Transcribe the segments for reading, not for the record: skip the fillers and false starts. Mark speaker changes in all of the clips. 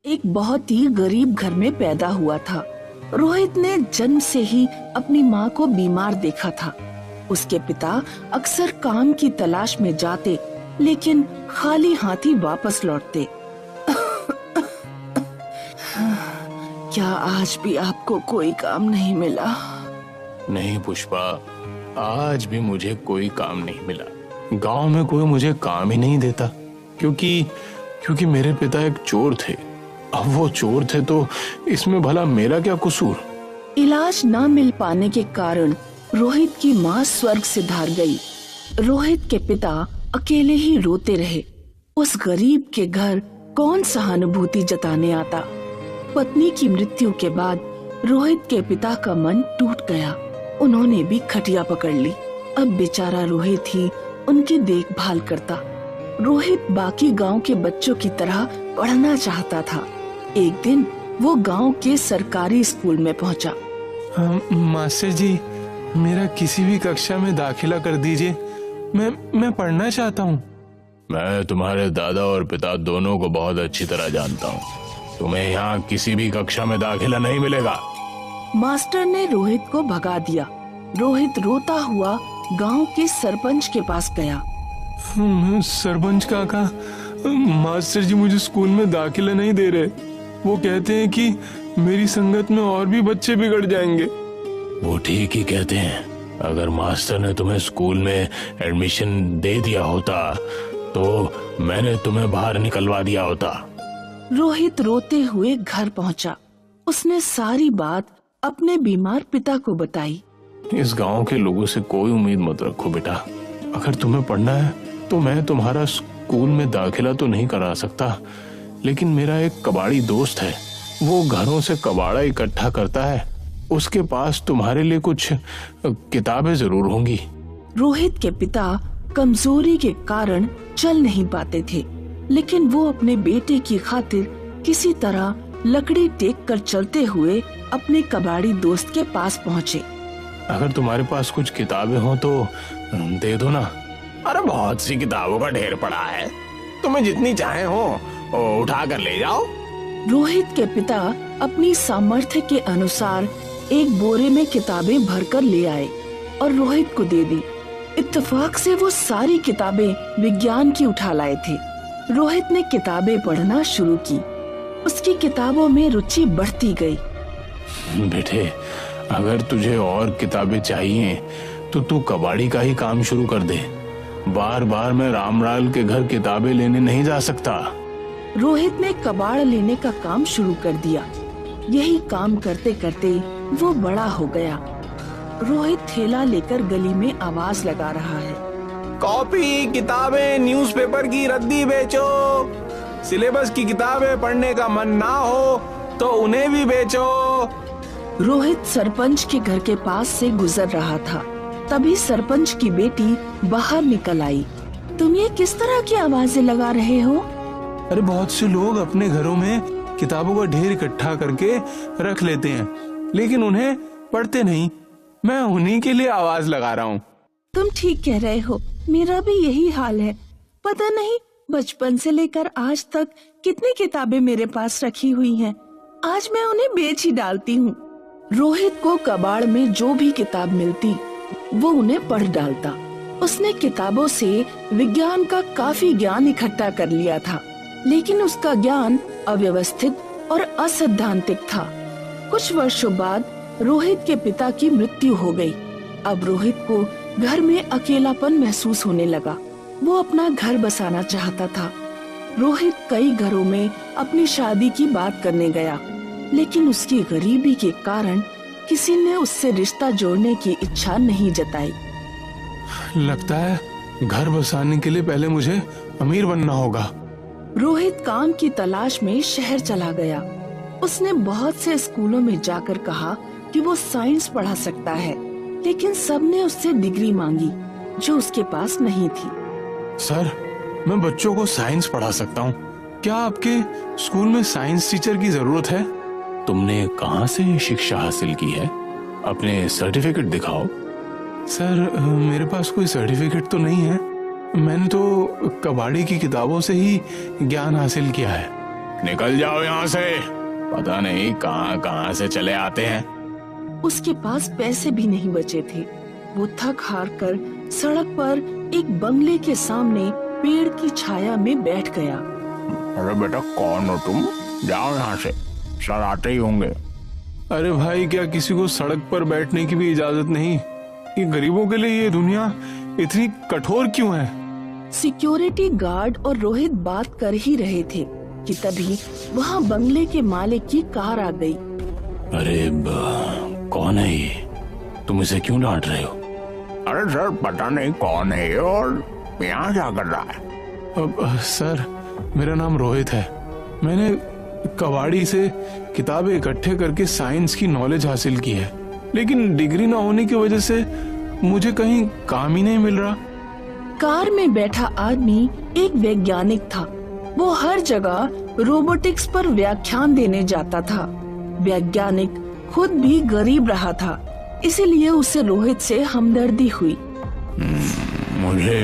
Speaker 1: एक बहुत ही गरीब घर में पैदा हुआ था। रोहित ने जन्म से ही अपनी माँ को बीमार देखा था। उसके पिता अक्सर काम की तलाश में जाते, लेकिन खाली हाथ ही वापस लौटते। क्या आज भी आपको कोई काम नहीं मिला?
Speaker 2: नहीं पुष्पा, आज भी मुझे कोई काम नहीं मिला। गांव में कोई मुझे काम ही नहीं देता, क्योंकि मेरे पिता एक चोर थे। अब वो चोर थे तो इसमें भला मेरा क्या कसूर?
Speaker 1: इलाज न मिल पाने के कारण रोहित की माँ स्वर्ग से धार गई। रोहित के पिता अकेले ही रोते रहे। उस गरीब के घर कौन सहानुभूति जताने आता। पत्नी की मृत्यु के बाद रोहित के पिता का मन टूट गया। उन्होंने भी खटिया पकड़ ली। अब बेचारा रोहित ही उनकी देखभाल करता। रोहित बाकी गांव के बच्चों की तरह पढ़ना चाहता था। एक दिन वो गांव के सरकारी स्कूल में पहुंचा।
Speaker 2: मास्टर जी, मेरा किसी भी कक्षा में दाखिला कर दीजिए। मैं पढ़ना चाहता हूँ। मैं तुम्हारे दादा और पिता दोनों को बहुत अच्छी तरह जानता हूँ। तुम्हें यहाँ किसी भी कक्षा में दाखिला नहीं मिलेगा।
Speaker 1: मास्टर ने रोहित को भगा दिया। रोहित रोता हुआ गांव के सरपंच के पास गया।
Speaker 2: सरपंच काका, मास्टर जी मुझे स्कूल में दाखिला नहीं दे रहे। वो कहते हैं कि मेरी संगत में और भी बच्चे बिगड़ जाएंगे। वो ठीक ही कहते हैं। अगर मास्टर ने तुम्हें स्कूल में एडमिशन दे दिया होता तो मैंने तुम्हें बाहर निकलवा दिया होता।
Speaker 1: रोहित रोते हुए घर पहुंचा। उसने सारी बात अपने बीमार पिता को बताई।
Speaker 2: इस गांव के लोगों से कोई उम्मीद मत रखो बेटा। अगर तुम्हें पढ़ना है तो मैं तुम्हारा स्कूल में दाखिला तो नहीं करा सकता, लेकिन मेरा एक कबाड़ी दोस्त है। वो घरों से कबाड़ा इकट्ठा करता है। उसके पास तुम्हारे लिए कुछ किताबें जरूर होंगी।
Speaker 1: रोहित के पिता कमजोरी के कारण चल नहीं पाते थे, लेकिन वो अपने बेटे की खातिर किसी तरह लकड़ी टेक कर चलते हुए अपने कबाड़ी दोस्त के पास पहुँचे।
Speaker 2: अगर तुम्हारे पास कुछ किताबें हो तो दे दो ना। अरे बहुत सी किताबों का ढेर पड़ा है, तुम्हें जितनी चाहे हो उठा कर ले जाओ।
Speaker 1: रोहित के पिता अपनी सामर्थ्य के अनुसार एक बोरे में किताबें भरकर ले आए और रोहित को दे दी। इत्तेफाक से वो सारी किताबें विज्ञान की उठा लाए थे। रोहित ने किताबें पढ़ना शुरू की। उसकी किताबों में रुचि बढ़ती गई।
Speaker 2: बेटे, अगर तुझे और किताबें चाहिए तो तू कबाड़ी का ही काम शुरू कर दे। बार बार मैं रामलाल के घर किताबें लेने नहीं जा सकता।
Speaker 1: रोहित ने कबाड़ लेने का काम शुरू कर दिया। यही काम करते करते वो बड़ा हो गया। रोहित थैला लेकर गली में आवाज लगा रहा है।
Speaker 3: कॉपी, किताबें, न्यूज़पेपर की रद्दी बेचो। सिलेबस की किताबें पढ़ने का मन ना हो तो उन्हें भी बेचो।
Speaker 1: रोहित सरपंच के घर के पास से गुजर रहा था। तभी सरपंच की बेटी बाहर निकल आई। तुम ये किस तरह की आवाजें लगा रहे हो?
Speaker 2: अरे बहुत से लोग अपने घरों में किताबों का ढेर इकट्ठा करके रख लेते हैं, लेकिन उन्हें पढ़ते नहीं। मैं उन्हीं के लिए आवाज लगा रहा हूँ।
Speaker 1: तुम ठीक कह रहे हो, मेरा भी यही हाल है। पता नहीं बचपन से लेकर आज तक कितनी किताबें मेरे पास रखी हुई हैं। आज मैं उन्हें बेच ही डालती हूँ। रोहित को कबाड़ में जो भी किताब मिलती वो उन्हें पढ़ डालता। उसने किताबों से विज्ञान का काफी ज्ञान इकट्ठा कर लिया था, लेकिन उसका ज्ञान अव्यवस्थित और असैद्धांतिक था। कुछ वर्षों बाद रोहित के पिता की मृत्यु हो गई। अब रोहित को घर में अकेलापन महसूस होने लगा। वो अपना घर बसाना चाहता था। रोहित कई घरों में अपनी शादी की बात करने गया, लेकिन उसकी गरीबी के कारण किसी ने उससे रिश्ता जोड़ने की इच्छा नहीं जताई।
Speaker 2: लगता है घर बसाने के लिए पहले मुझे अमीर बनना होगा।
Speaker 1: रोहित काम की तलाश में शहर चला गया। उसने बहुत से स्कूलों में जाकर कहा कि वो साइंस पढ़ा सकता है, लेकिन सबने उससे डिग्री मांगी जो उसके पास नहीं थी।
Speaker 2: सर, मैं बच्चों को साइंस पढ़ा सकता हूँ। क्या आपके स्कूल में साइंस टीचर की जरूरत है? तुमने कहाँ से शिक्षा हासिल की है? अपने सर्टिफिकेट दिखाओ। सर, मेरे पास कोई सर्टिफिकेट तो नहीं है। मैंने तो कबाड़ी की किताबों से ही ज्ञान हासिल किया है।
Speaker 3: निकल जाओ यहाँ से, पता नहीं कहाँ कहाँ से चले आते हैं।
Speaker 1: उसके पास पैसे भी नहीं बचे थे। वो थक हार कर सड़क पर एक बंगले के सामने पेड़ की छाया में बैठ गया।
Speaker 3: अरे बेटा, कौन हो तुम? जाओ यहाँ से, सर आते ही होंगे।
Speaker 2: अरे भाई, क्या किसी को सड़क पर बैठने की भी इजाजत नहीं? ये गरीबों के लिए ये दुनिया इतनी कठोर क्यों है?
Speaker 1: सिक्योरिटी गार्ड और रोहित बात कर ही रहे थे कि तभी वहाँ बंगले के मालिक की कार आ गई।
Speaker 3: अरे कौन है ये? तुम इसे क्यों डांट रहे हो? अरे सर, पता नहीं कौन है ये और यहाँ क्या कर रहा है?
Speaker 2: सर, मेरा नाम रोहित है। मैंने कबाड़ी से किताबें इकट्ठे करके साइंस की नॉलेज हासिल की है, लेकिन डिग्री ना होने की वजह से मुझे कहीं काम ही नहीं मिल रहा।
Speaker 1: कार में बैठा आदमी एक वैज्ञानिक था। वो हर जगह रोबोटिक्स पर व्याख्यान देने जाता था। वैज्ञानिक खुद भी गरीब रहा था, इसीलिए उसे रोहित से हमदर्दी हुई।
Speaker 3: मुझे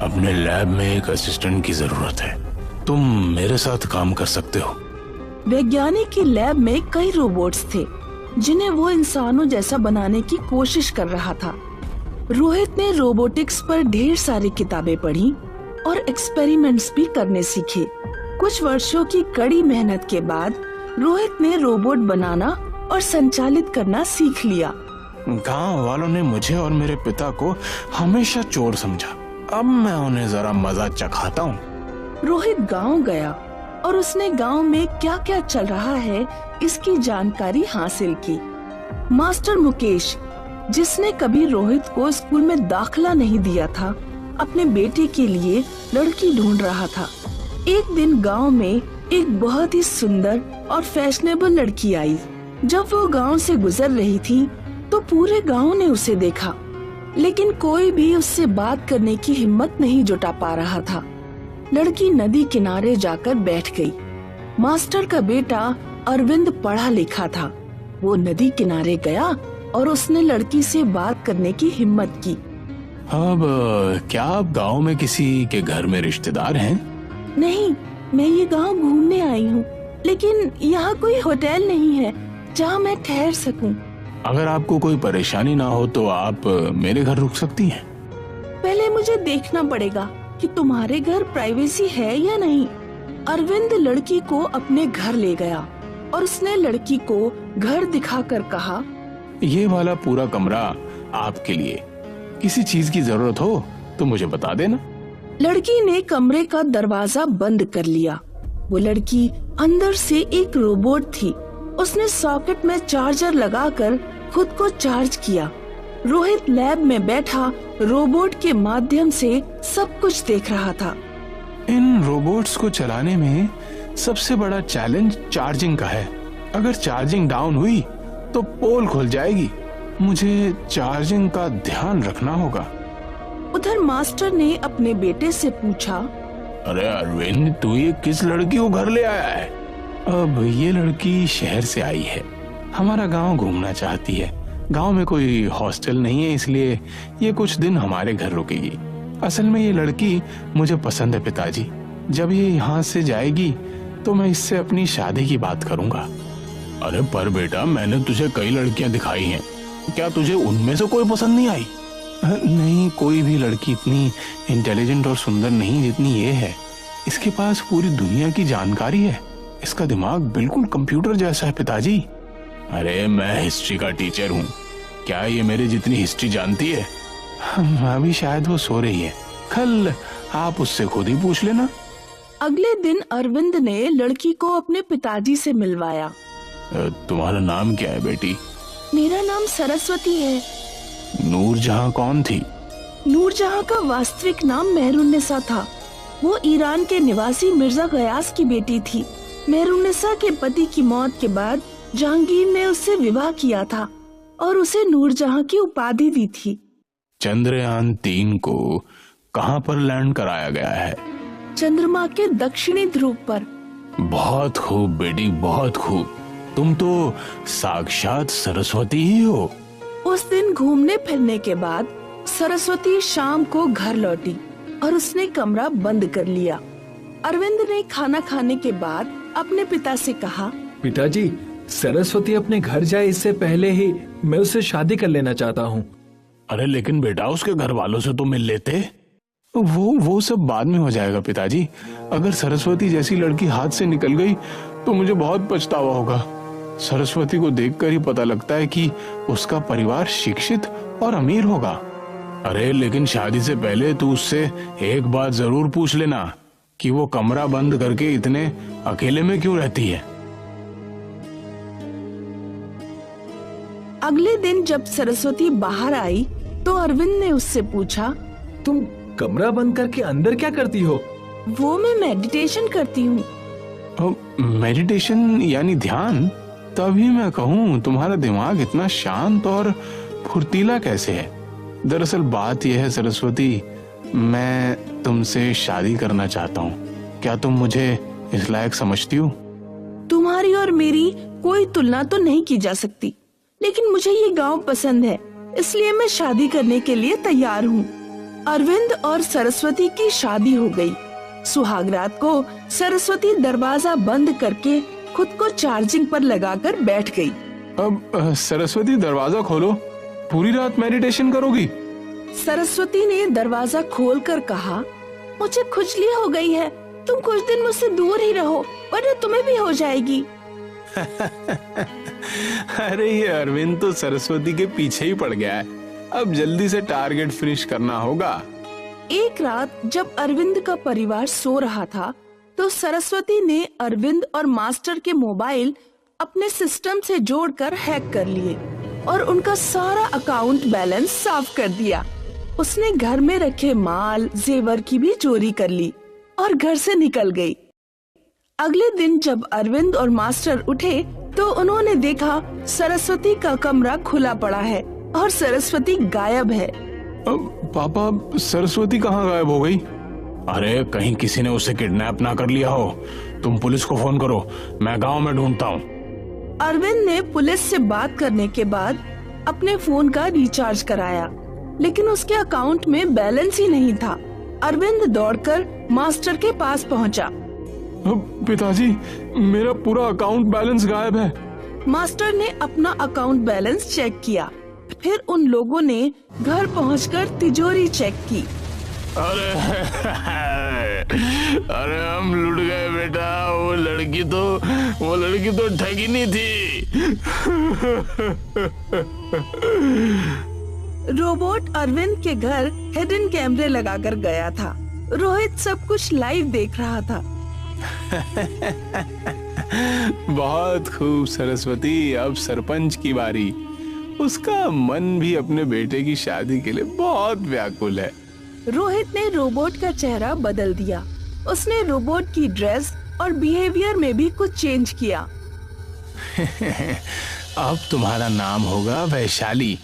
Speaker 3: अपने लैब में एक असिस्टेंट की जरूरत है, तुम मेरे साथ काम कर सकते हो?
Speaker 1: वैज्ञानिक की लैब में कई रोबोट्स थे जिन्हें वो इंसानों जैसा बनाने की कोशिश कर रहा था। रोहित ने रोबोटिक्स पर ढेर सारी किताबें पढ़ी और एक्सपेरिमेंट्स भी करने सीखे। कुछ वर्षों की कड़ी मेहनत के बाद रोहित ने रोबोट बनाना और संचालित करना सीख लिया।
Speaker 3: गांव वालों ने मुझे और मेरे पिता को हमेशा चोर समझा, अब मैं उन्हें जरा मजा चखाता हूँ।
Speaker 1: रोहित गांव गया और उसने गांव में क्या क्या चल रहा है इसकी जानकारी हासिल की। मास्टर मुकेश, जिसने कभी रोहित को स्कूल में दाखिला नहीं दिया था, अपने बेटे के लिए लड़की ढूंढ रहा था। एक दिन गांव में एक बहुत ही सुंदर और फैशनेबल लड़की आई। जब वो गांव से गुजर रही थी तो पूरे गांव ने उसे देखा, लेकिन कोई भी उससे बात करने की हिम्मत नहीं जुटा पा रहा था। लड़की नदी किनारे जाकर बैठ गई। मास्टर का बेटा अरविंद पढ़ा लिखा था। वो नदी किनारे गया और उसने लड़की से बात करने की हिम्मत की।
Speaker 3: अब क्या आप गांव में किसी के घर में रिश्तेदार हैं?
Speaker 1: नहीं, मैं ये गांव घूमने आई हूँ, लेकिन यहाँ कोई होटल नहीं है जहाँ मैं ठहर सकूं।
Speaker 3: अगर आपको कोई परेशानी ना हो तो आप मेरे घर रुक सकती हैं।
Speaker 1: पहले मुझे देखना पड़ेगा कि तुम्हारे घर प्राइवेसी है या नहीं। अरविंद लड़की को अपने घर ले गया और उसने लड़की को घर दिखाकर कहा,
Speaker 3: ये वाला पूरा कमरा आपके लिए, किसी चीज की जरूरत हो तो मुझे बता देना।
Speaker 1: लड़की ने कमरे का दरवाजा बंद कर लिया। वो लड़की अंदर से एक रोबोट थी। उसने सॉकेट में चार्जर लगाकर खुद को चार्ज किया। रोहित लैब में बैठा रोबोट के माध्यम से सब कुछ देख रहा था।
Speaker 2: इन रोबोट्स को चलाने में सबसे बड़ा चैलेंज चार्जिंग का है। अगर चार्जिंग डाउन हुई तो पोल खुल जाएगी। मुझे चार्जिंग का ध्यान रखना होगा।
Speaker 1: उधर मास्टर ने अपने बेटे से पूछा,
Speaker 3: अरे अरविंद, तू ये किस लड़की को घर ले आया है?
Speaker 2: अब ये लड़की शहर से आई है, हमारा गांव घूमना चाहती है। गांव में कोई हॉस्टल नहीं है, इसलिए ये कुछ दिन हमारे घर रुकेगी। असल में ये लड़की मुझे पसंद है पिताजी। जब ये यहाँ से जाएगी तो मैं इससे अपनी शादी की बात करूंगा।
Speaker 3: अरे पर बेटा, मैंने तुझे कई लड़कियां दिखाई हैं, क्या तुझे उनमें से कोई पसंद नहीं आई?
Speaker 2: नहीं, कोई भी लड़की इतनी इंटेलिजेंट और सुंदर नहीं जितनी ये है। इसके पास पूरी दुनिया की जानकारी है। इसका दिमाग बिल्कुल कंप्यूटर जैसा है पिताजी।
Speaker 3: अरे मैं हिस्ट्री का टीचर हूँ, क्या ये मेरे जितनी हिस्ट्री जानती है?
Speaker 2: अभी शायद वो सो रही है, कल आप उससे खुद ही पूछ लेना।
Speaker 1: अगले दिन अरविंद ने लड़की को अपने पिताजी से मिलवाया।
Speaker 3: तुम्हारा नाम क्या है बेटी?
Speaker 1: मेरा नाम सरस्वती है।
Speaker 3: नूरजहां कौन थी?
Speaker 1: नूरजहां का वास्तविक नाम मेहरुन्निसा था। वो ईरान के निवासी मिर्जा गयास की बेटी थी। मेहरुन्निसा के पति की मौत के बाद जहांगीर ने उससे विवाह किया था और उसे नूरजहां की उपाधि दी थी।
Speaker 3: चंद्रयान 3 को कहाँ पर लैंड कराया गया है?
Speaker 1: चंद्रमा के दक्षिणी ध्रुव पर।
Speaker 3: बहुत खूब बेटी, बहुत खूब। तुम तो साक्षात सरस्वती ही हो।
Speaker 1: उस दिन घूमने फिरने के बाद सरस्वती शाम को घर लौटी और उसने कमरा बंद कर लिया। अरविंद ने खाना खाने के बाद अपने पिता से कहा,
Speaker 4: पिताजी, सरस्वती अपने घर जाए इससे पहले ही मैं उससे शादी कर लेना चाहता हूँ।
Speaker 2: अरे लेकिन बेटा, उसके घर वालों से तो मिल लेते। वो सब बाद में हो जाएगा पिताजी। अगर सरस्वती जैसी लड़की हाथ से निकल गई तो मुझे बहुत पछतावा होगा। सरस्वती को देखकर ही पता लगता है कि उसका परिवार शिक्षित और अमीर होगा। अरे लेकिन शादी से पहले तू उससे एक बात जरूर पूछ लेना कि वो कमरा बंद करके इतने अकेले में क्यों रहती है।
Speaker 1: अगले दिन जब सरस्वती बाहर आई तो अरविंद ने उससे पूछा,
Speaker 4: तुम कमरा बंद करके अंदर क्या करती हो?
Speaker 1: वो मैं मेडिटेशन करती हूँ।
Speaker 2: मेडिटेशन यानी ध्यान? तभी मैं कहूँ तुम्हारा दिमाग इतना शांत और फुर्तीला कैसे है। दरअसल बात यह है सरस्वती, मैं तुमसे शादी करना चाहता हूँ। क्या तुम मुझे इस लायक समझती हो?
Speaker 1: तुम्हारी और मेरी कोई तुलना तो नहीं की जा सकती, लेकिन मुझे ये गांव पसंद है, इसलिए मैं शादी करने के लिए तैयार हूँ। अरविंद और सरस्वती की शादी हो गई। सुहागरात को सरस्वती दरवाजा बंद करके खुद को चार्जिंग पर लगाकर बैठ गई।
Speaker 2: अब सरस्वती दरवाजा खोलो, पूरी रात मेडिटेशन करोगी?
Speaker 1: सरस्वती ने दरवाजा खोलकर कहा, मुझे खुजली हो गई है, तुम कुछ दिन मुझसे दूर ही रहो वरना तुम्हें भी हो जाएगी।
Speaker 2: अरे ये अरविंद तो सरस्वती के पीछे ही पड़ गया है। अब जल्दी से टारगेट फिनिश करना होगा।
Speaker 1: एक रात जब अरविंद का परिवार सो रहा था तो सरस्वती ने अरविंद और मास्टर के मोबाइल अपने सिस्टम से जोड़कर हैक कर लिए और उनका सारा अकाउंट बैलेंस साफ कर दिया। उसने घर में रखे माल जेवर की भी चोरी कर ली और घर से निकल गई। अगले दिन जब अरविंद और मास्टर उठे तो उन्होंने देखा सरस्वती का कमरा खुला पड़ा है और सरस्वती गायब है।
Speaker 2: पापा, सरस्वती कहाँ गायब हो गई? अरे कहीं किसी ने उसे किडनैप ना कर लिया हो। तुम पुलिस को फोन करो, मैं गांव में ढूंढता हूँ।
Speaker 1: अरविंद ने पुलिस से बात करने के बाद अपने फोन का रिचार्ज कराया, लेकिन उसके अकाउंट में बैलेंस ही नहीं था। अरविंद दौड़कर मास्टर के पास पहुंचा।
Speaker 2: पिताजी, मेरा पूरा अकाउंट बैलेंस गायब है।
Speaker 1: मास्टर ने अपना अकाउंट बैलेंस चेक किया, फिर उन लोगों ने घर पहुंचकर तिजोरी चेक की।
Speaker 2: अरे हम लुट गए बेटा, वो लड़की तो ठगिनी थी।
Speaker 1: रोबोट अरविंद के घर हिडन कैमरे लगाकर गया था। रोहित सब कुछ लाइव देख रहा था।
Speaker 2: बहुत खूब सरस्वती, अब सरपंच की बारी। उसका मन भी अपने बेटे की शादी के लिए बहुत व्याकुल है।
Speaker 1: रोहित ने रोबोट का चेहरा बदल दिया। उसने रोबोट की ड्रेस और बिहेवियर में भी कुछ चेंज किया।
Speaker 2: अब तुम्हारा नाम होगा वैशाली।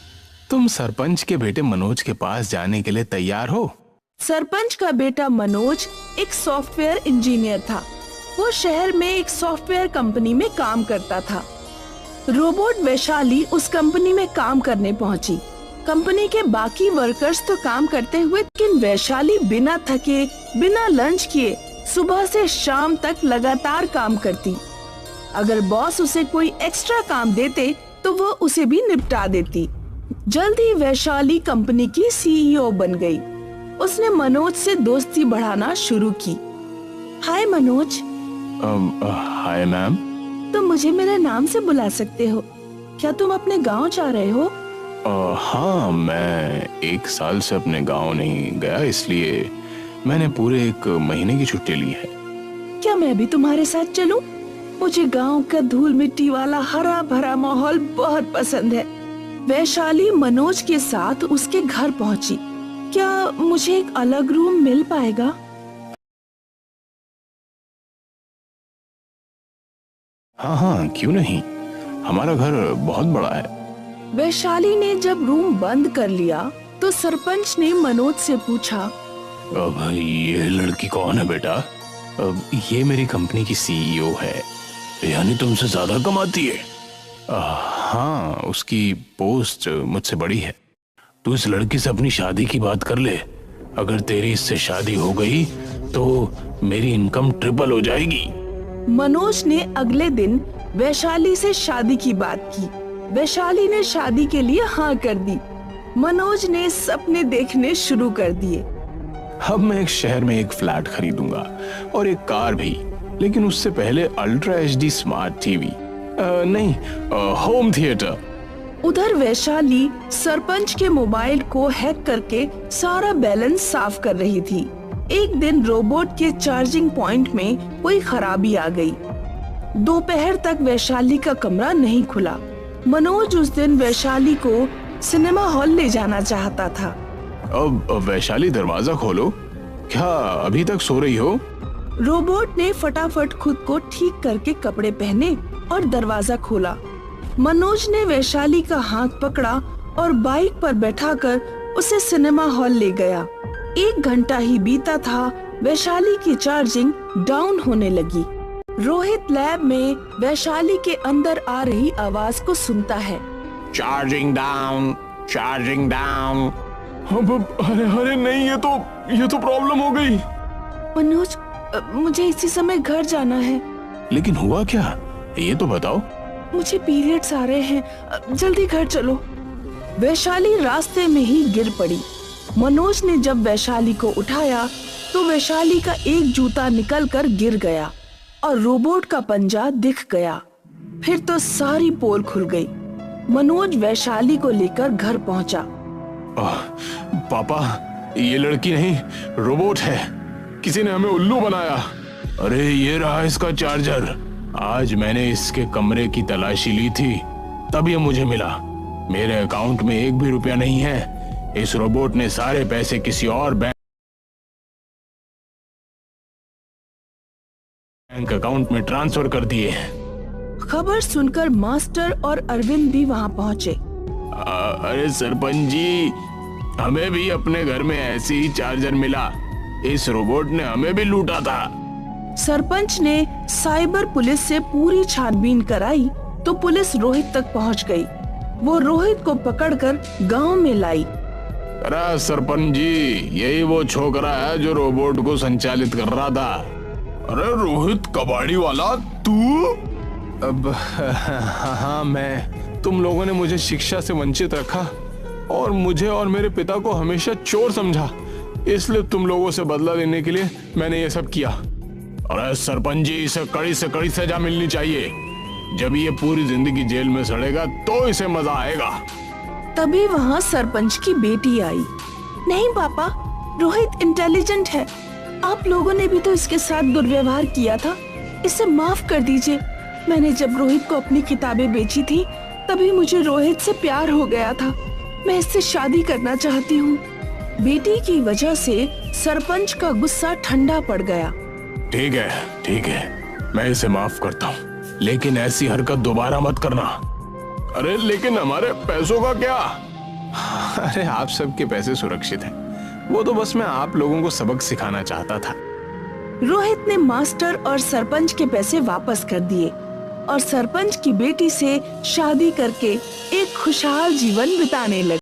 Speaker 2: तुम सरपंच के बेटे मनोज के पास जाने के लिए तैयार हो?
Speaker 1: सरपंच का बेटा मनोज एक सॉफ्टवेयर इंजीनियर था। वो शहर में एक सॉफ्टवेयर कंपनी में काम करता था। रोबोट वैशाली उस कंपनी में काम करने पहुंची। कंपनी के बाकी वर्कर्स तो काम करते हुए, लेकिन वैशाली बिना थके, बिना लंच किए सुबह से शाम तक लगातार काम करती। अगर बॉस उसे कोई एक्स्ट्रा काम देते तो वो उसे भी निपटा देती। जल्द ही वैशाली कंपनी की सीईओ बन गई। उसने मनोज से दोस्ती बढ़ाना शुरू की। हाय मनोज।
Speaker 2: Hi ma'am.
Speaker 1: तुम मुझे मेरे नाम से बुला सकते हो। क्या तुम अपने गांव जा रहे हो?
Speaker 2: हाँ, मैं 1 साल से अपने गांव नहीं गया, इसलिए मैंने पूरे 1 महीने की छुट्टी ली है।
Speaker 1: क्या मैं भी तुम्हारे साथ चलूं? मुझे गांव का धूल मिट्टी वाला हरा भरा माहौल बहुत पसंद है। वैशाली मनोज के साथ उसके घर पहुंची। क्या मुझे एक अलग रूम मिल पाएगा?
Speaker 2: हाँ, क्यों नहीं, हमारा घर बहुत बड़ा है।
Speaker 1: वैशाली ने जब रूम बंद कर लिया तो सरपंच ने मनोज से पूछा,
Speaker 2: अब ये लड़की कौन है बेटा? अब ये मेरी कंपनी की सीईओ है, यानी तुमसे ज्यादा कमाती है। हाँ, उसकी पोस्ट मुझसे बड़ी है। तू इस लड़की से अपनी शादी की बात कर ले। अगर तेरी इससे शादी हो गई तो मेरी इनकम ट्रिपल हो जाएगी।
Speaker 1: मनोज ने अगले दिन वैशाली से शादी की बात की। वैशाली ने शादी के लिए हाँ कर दी। मनोज ने सपने देखने शुरू कर दिए।
Speaker 3: अब मैं एक शहर में एक फ्लैट खरीदूंगा और एक कार भी, लेकिन उससे पहले अल्ट्रा एचडी स्मार्ट टीवी नहीं, होम थिएटर।
Speaker 1: उधर वैशाली सरपंच के मोबाइल को हैक करके सारा बैलेंस साफ कर रही थी। एक दिन रोबोट के चार्जिंग पॉइंट में कोई खराबी आ गई। दोपहर तक वैशाली का कमरा नहीं खुला। मनोज उस दिन वैशाली को सिनेमा हॉल ले जाना चाहता था।
Speaker 3: अब वैशाली दरवाजा खोलो, क्या अभी तक सो रही हो?
Speaker 1: रोबोट ने फटाफट खुद को ठीक करके कपड़े पहने और दरवाजा खोला। मनोज ने वैशाली का हाथ पकड़ा और बाइक पर बैठाकर उसे सिनेमा हॉल ले गया। 1 घंटा ही बीता था, वैशाली की चार्जिंग डाउन होने लगी। रोहित लैब में वैशाली के अंदर आ रही आवाज को सुनता है।
Speaker 3: Charging down, charging down.
Speaker 2: अरे नहीं, ये तो प्रॉब्लम हो गई।
Speaker 1: मनोज, मुझे इसी समय घर जाना है।
Speaker 3: लेकिन हुआ क्या, ये तो बताओ।
Speaker 1: मुझे पीरियड्स आ रहे हैं, जल्दी घर चलो। वैशाली रास्ते में ही गिर पड़ी। मनोज ने जब वैशाली को उठाया तो वैशाली का एक जूता निकलकर गिर गया और रोबोट का पंजा दिख गया। फिर तो सारी पोल खुल गई। मनोज वैशाली को लेकर घर पहुंचा।
Speaker 3: पापा, ये लड़की नहीं, रोबोट है। किसी ने हमें उल्लू बनाया। अरे ये रहा इसका चार्जर। आज मैंने इसके कमरे की तलाशी ली थी, तब ये मुझे मिला। मेरे अकाउंट में 1 भी रुपया नहीं है। इस रोबोट ने सारे पैसे किसी और बैंक अकाउंट में ट्रांसफर कर दिए।
Speaker 1: खबर सुनकर मास्टर और अरविंद भी वहां पहुंचे।
Speaker 3: अरे सरपंच जी, हमें भी अपने घर में ऐसे ही चार्जर मिला। इस रोबोट ने हमें भी लूटा था।
Speaker 1: सरपंच ने साइबर पुलिस से पूरी छानबीन कराई तो पुलिस रोहित तक पहुंच गई। वो रोहित को पकड़कर गांव में लाई।
Speaker 3: अरे सरपंच जी, यही वो छोकरा है जो रोबोट को संचालित कर रहा था। अरे रोहित कबाड़ी वाला, तू?
Speaker 2: अब हाँ, मैं। तुम लोगों ने मुझे शिक्षा से वंचित रखा और मुझे और मेरे पिता को हमेशा चोर समझा, इसलिए तुम लोगों से बदला लेने के लिए मैंने ये सब किया।
Speaker 3: अरे सरपंच जी, इसे कड़ी से कड़ी सजा मिलनी चाहिए। जब ये पूरी जिंदगी जेल में सड़ेगा तो इसे मजा आएगा।
Speaker 1: तभी वहाँ सरपंच की बेटी आई। नहीं पापा, रोहित इंटेलिजेंट है। आप लोगों ने भी तो इसके साथ दुर्व्यवहार किया था, इसे माफ कर दीजिए। मैंने जब रोहित को अपनी किताबें बेची थी तभी मुझे रोहित से प्यार हो गया था। मैं इससे शादी करना चाहती हूँ। बेटी की वजह से सरपंच का गुस्सा ठंडा पड़ गया।
Speaker 3: ठीक है, मैं इसे माफ करता हूँ, लेकिन ऐसी हरकत दोबारा मत करना। अरे लेकिन हमारे पैसों का क्या?
Speaker 2: अरे आप सबके पैसे सुरक्षित हैं। वो तो बस मैं आप लोगों को सबक सिखाना चाहता था।
Speaker 1: रोहित ने मास्टर और सरपंच के पैसे वापस कर दिए और सरपंच की बेटी से शादी करके एक खुशहाल जीवन बिताने लगे।